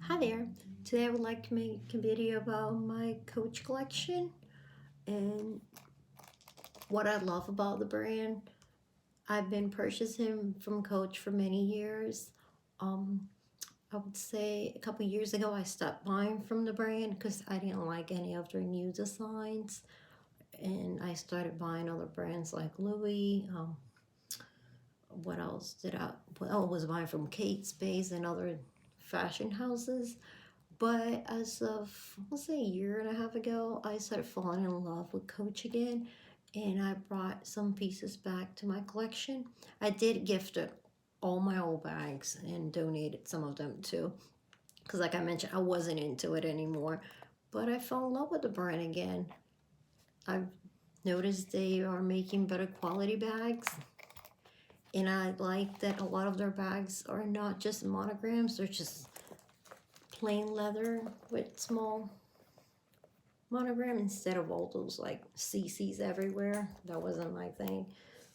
Hi there. Today I would like to make a video about my Coach collection and what I love about the brand. I've been purchasing from Coach for many years. Um, I would say a couple years ago I stopped buying from the brand because I didn't like any of their new designs, and I started buying other brands like Louis. What else did I? Well, I was buying from Kate Spade and other fashion houses. But as of, let's say, a year and a half ago, I started falling in love with Coach again, and I brought some pieces back to my collection. I did gift it all my old bags and donated some of them too, because like I mentioned, I wasn't into it anymore. But I fell in love with the brand again. I've noticed they are making better quality bags, and I like that a lot of their bags are not just monograms, they're just plain leather with small monogram instead of all those like CCs everywhere. That wasn't my thing.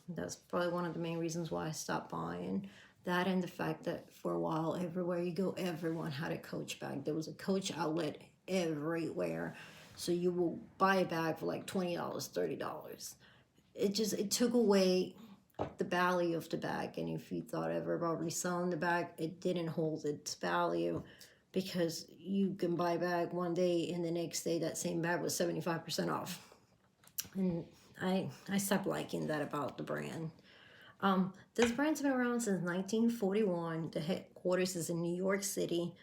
That's probably one of the main reasons why I stopped buying. That and the fact that for a while, everywhere you go, everyone had a Coach bag. There was a Coach outlet everywhere. So you will buy a bag for like $20, $30. It took away the value of the bag. And if you thought ever about reselling the bag, it didn't hold its value, because you can buy a bag one day and the next day that same bag was 75% off. And I stopped liking that about the brand. This brand's been around since 1941. The headquarters is in New York City.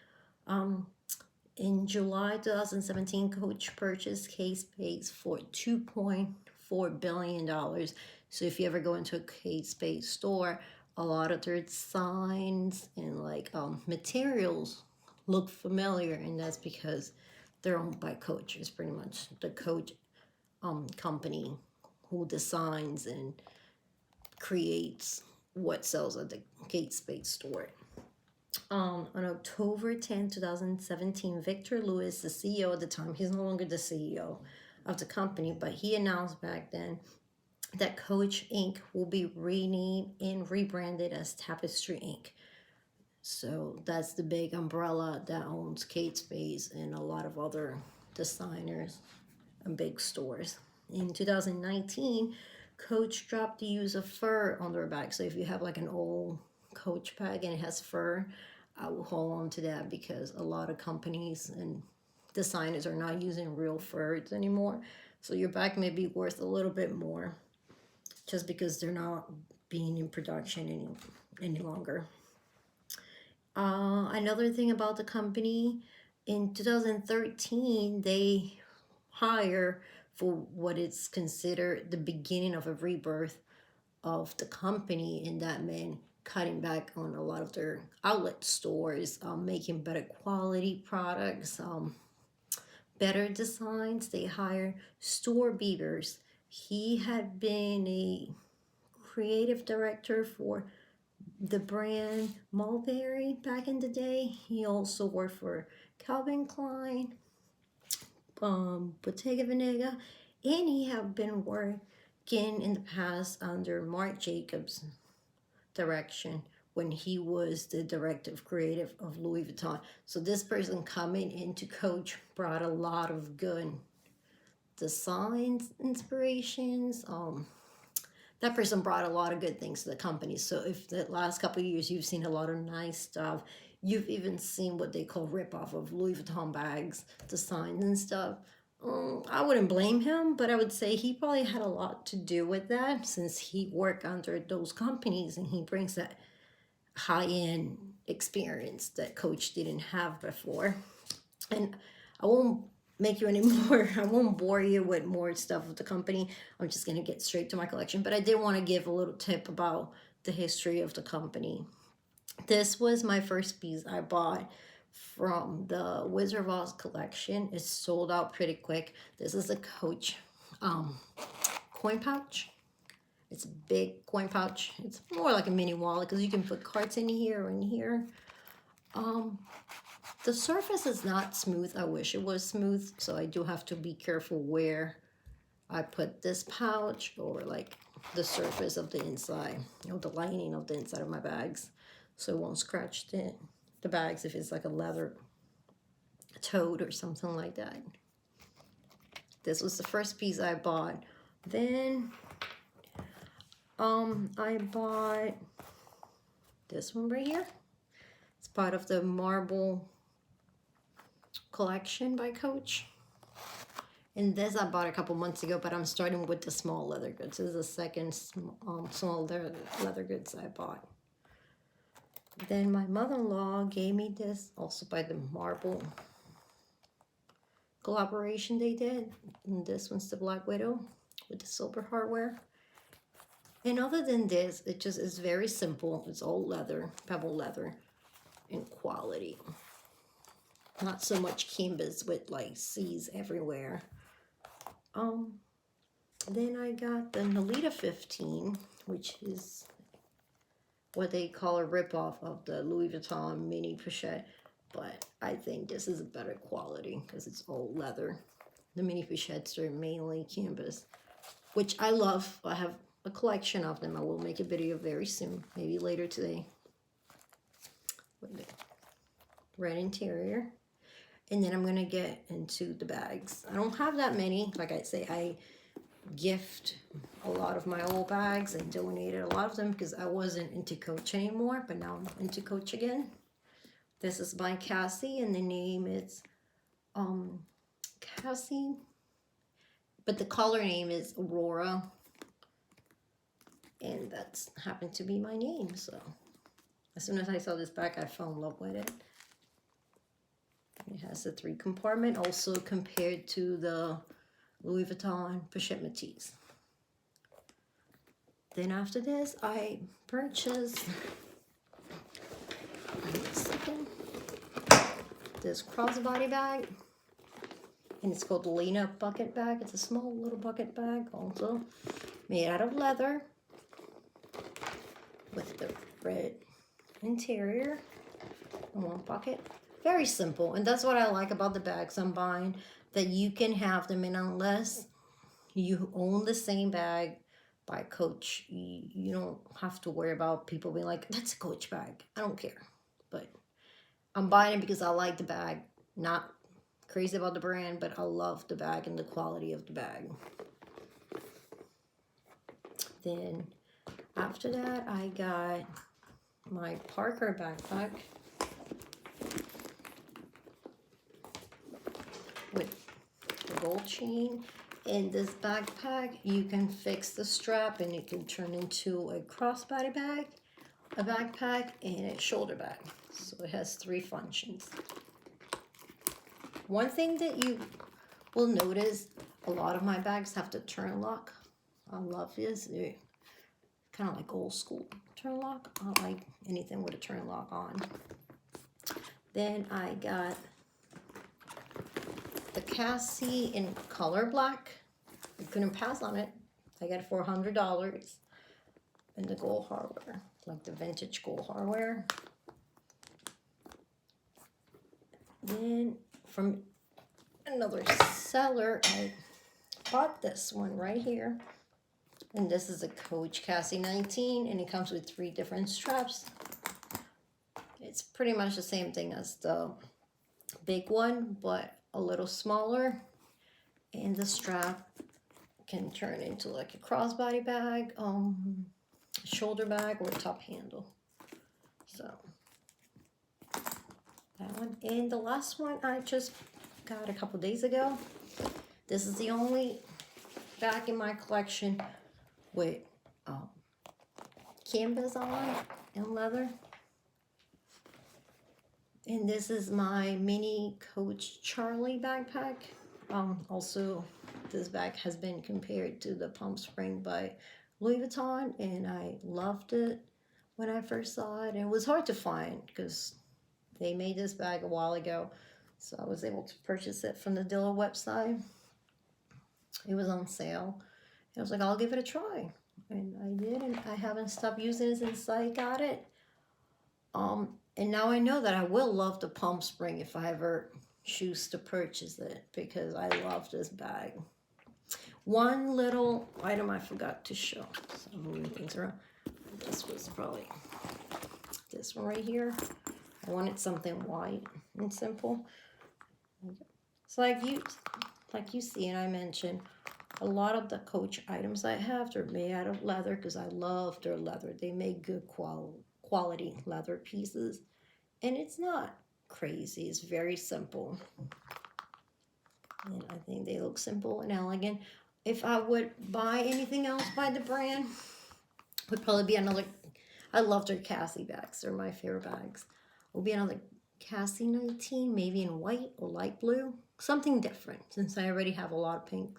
In July 2017, Coach purchased Kate Spade for $2.4 billion. So if you ever go into a Kate Spade store, a lot of their signs and like materials look familiar, and that's because they're owned by Coach. It's pretty much the Coach company who designs and creates what sells at the Kate Spade store. On October 10, 2017, Victor Lewis, the CEO at the time, he's no longer the CEO of the company, but he announced back then that Coach Inc. will be renamed and rebranded as Tapestry Inc. So that's the big umbrella that owns Kate Spade and a lot of other designers and big stores. In 2019, Coach dropped the use of fur on their bag. So if you have like an old Coach bag and it has fur, I will hold on to that, because a lot of companies and designers are not using real furs anymore. So your bag may be worth a little bit more just because they're not being in production any longer. Another thing about the company, in 2013, they hire for what is considered the beginning of a rebirth of the company, and that meant cutting back on a lot of their outlet stores, making better quality products, better designs. They hire Stuart Beavers. He had been a creative director for the brand Mulberry back in the day. He also worked for Calvin Klein, Bottega Veneta, and he had been working in the past under Marc Jacobs' direction when he was the director of creative of Louis Vuitton. So this person coming into Coach brought a lot of good designs, inspirations. That person brought a lot of good things to the company. So if the last couple of years you've seen a lot of nice stuff, you've even seen what they call rip-off of Louis Vuitton bags, designs and stuff. I wouldn't blame him, but I would say he probably had a lot to do with that, since he worked under those companies and he brings that high-end experience that Coach didn't have before. And I won't make you anymore. I won't bore you with more stuff of the company. I'm just going to get straight to my collection. But I did want to give a little tip about the history of the company. This was my first piece I bought from the Wizard of Oz collection. It sold out pretty quick. This is a Coach coin pouch. It's a big coin pouch. It's more like a mini wallet because you can put cards in here or in here. The surface is not smooth. I wish it was smooth, so I do have to be careful where I put this pouch, or like the surface of the inside, the lining of the inside of my bags, so it won't scratch the bags if it's like a leather tote or something like that. This was the first piece I bought. Then I bought this one right here. It's part of the marble collection by Coach. And this I bought a couple months ago, but I'm starting with the small leather goods. This is the second small leather goods I bought. Then my mother-in-law gave me this, also by the marble collaboration they did. And this one's the Black Widow with the silver hardware. And other than this, it just is very simple. It's all leather, pebble leather, and quality. Not so much canvas with like C's everywhere. Then I got the Nolita 15, which is what they call a ripoff of the Louis Vuitton mini pochette, but I think this is a better quality because it's all leather. The mini pochettes are mainly canvas, which I love. I have a collection of them. I will make a video very soon, maybe later today. With the red interior. And then I'm going to get into the bags. I don't have that many. Like I say, I gift a lot of my old bags and donated a lot of them because I wasn't into Coach anymore, but now I'm into Coach again. This is by Cassie, and the name is Cassie, but the color name is Aurora, and that's happened to be my name. So as soon as I saw this bag, I fell in love with it. It has a 3 compartment, also compared to the Louis Vuitton Pochette Métis. Then after this, I purchased this crossbody bag, and it's called the Lena bucket bag. It's a small little bucket bag, also made out of leather with the red interior and 1 pocket. Very simple, and that's what I like about the bags I'm buying, that you can have them, and unless you own the same bag by Coach, you don't have to worry about people being like, that's a Coach bag. I don't care, but I'm buying it because I like the bag. Not crazy about the brand, but I love the bag and the quality of the bag. Then after that, I got my Parker backpack with the gold chain. In this backpack, you can fix the strap and it can turn into a crossbody bag, a backpack, and a shoulder bag. So it has 3 functions. One thing that you will notice, a lot of my bags have the turn lock. I love this. They're kind of like old school turn lock. I like anything with a turn lock on. Then I got the Cassie in color black. I couldn't pass on it. I got it for $100 in the gold hardware, like the vintage gold hardware. Then from another seller, I bought this one right here. And this is a Coach Cassie 19, and it comes with 3 different straps. It's pretty much the same thing as the big one, but a little smaller. And the strap can turn into like a crossbody bag, shoulder bag, or top handle. So that one. And the last one I just got a couple days ago. This is the only bag in my collection with canvas on and leather. And this is my mini Coach Charlie backpack. Also, this bag has been compared to the Palm Spring by Louis Vuitton, and I loved it when I first saw it. And it was hard to find because they made this bag a while ago, so I was able to purchase it from the Dillo website. It was on sale. I was like, I'll give it a try, and I did, and I haven't stopped using it since I got it. And now I know that I will love the Palm Spring if I ever choose to purchase it, because I love this bag. One little item I forgot to show, so I'm moving things around. This was probably this one right here. I wanted something white and simple. So like you see, and I mentioned, a lot of the Coach items I have, they're made out of leather because I love their leather. They make good quality leather pieces. And it's not crazy. It's very simple. And I think they look simple and elegant. If I would buy anything else by the brand, would probably be another, I love their Cassie bags. They're my favorite bags. Will be another Cassie 19, maybe in white or light blue. Something different, since I already have a lot of pink.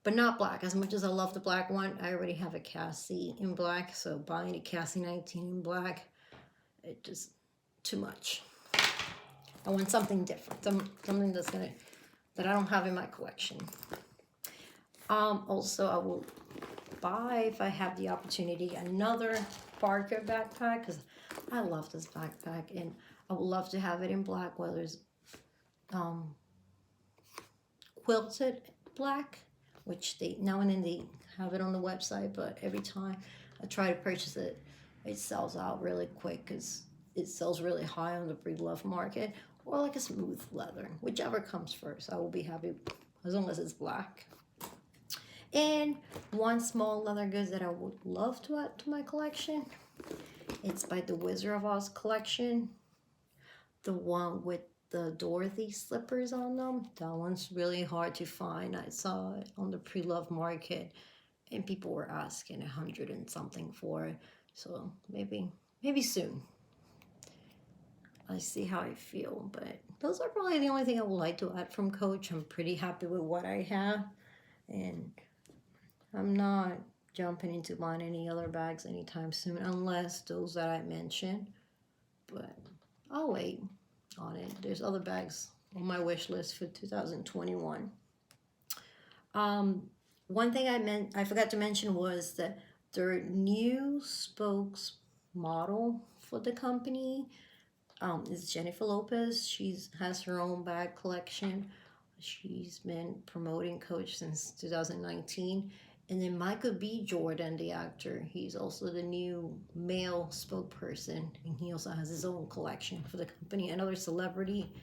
But not black. As much as I love the black one, I already have a Cassie in black. So buying a Cassie 19 in black, it just too much. I want something different. Something that I don't have in my collection. Also, I will buy, if I have the opportunity, another Parker backpack, because I love this backpack, and I would love to have it in black, whether it's quilted black, which they now and then they have it on the website, but every time I try to purchase it, it sells out really quick because it sells really high on the pre-love market, or like a smooth leather, whichever comes first. I will be happy as long as it's black. And one small leather goods that I would love to add to my collection, it's by the Wizard of Oz collection, the one with the Dorothy slippers on them. That one's really hard to find. I saw it on the pre-love market and people were asking 100 and something for it. So maybe soon. I see how I feel, but those are probably the only thing I would like to add from Coach. I'm pretty happy with what I have, and I'm not jumping into buying any other bags anytime soon, unless those that I mentioned, but I'll wait on it. There's other bags on my wish list for 2021. One thing I forgot to mention was that their new spokesmodel for the company is Jennifer Lopez. She has her own bag collection. She's been promoting Coach since 2019. And then Michael B. Jordan, the actor, he's also the new male spokesperson, and he also has his own collection for the company. Another celebrity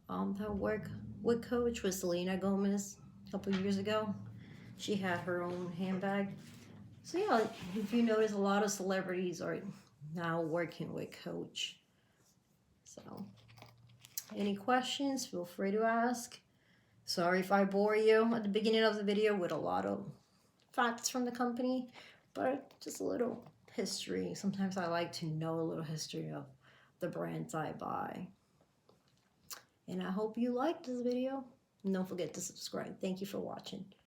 that worked with Coach was Selena Gomez a couple years ago. She had her own handbag. So yeah, if you notice, a lot of celebrities are now working with Coach. So, any questions, feel free to ask. Sorry if I bore you at the beginning of the video with a lot of facts from the company, but just a little history. Sometimes I like to know a little history of the brands I buy. And I hope you liked this video. And don't forget to subscribe. Thank you for watching.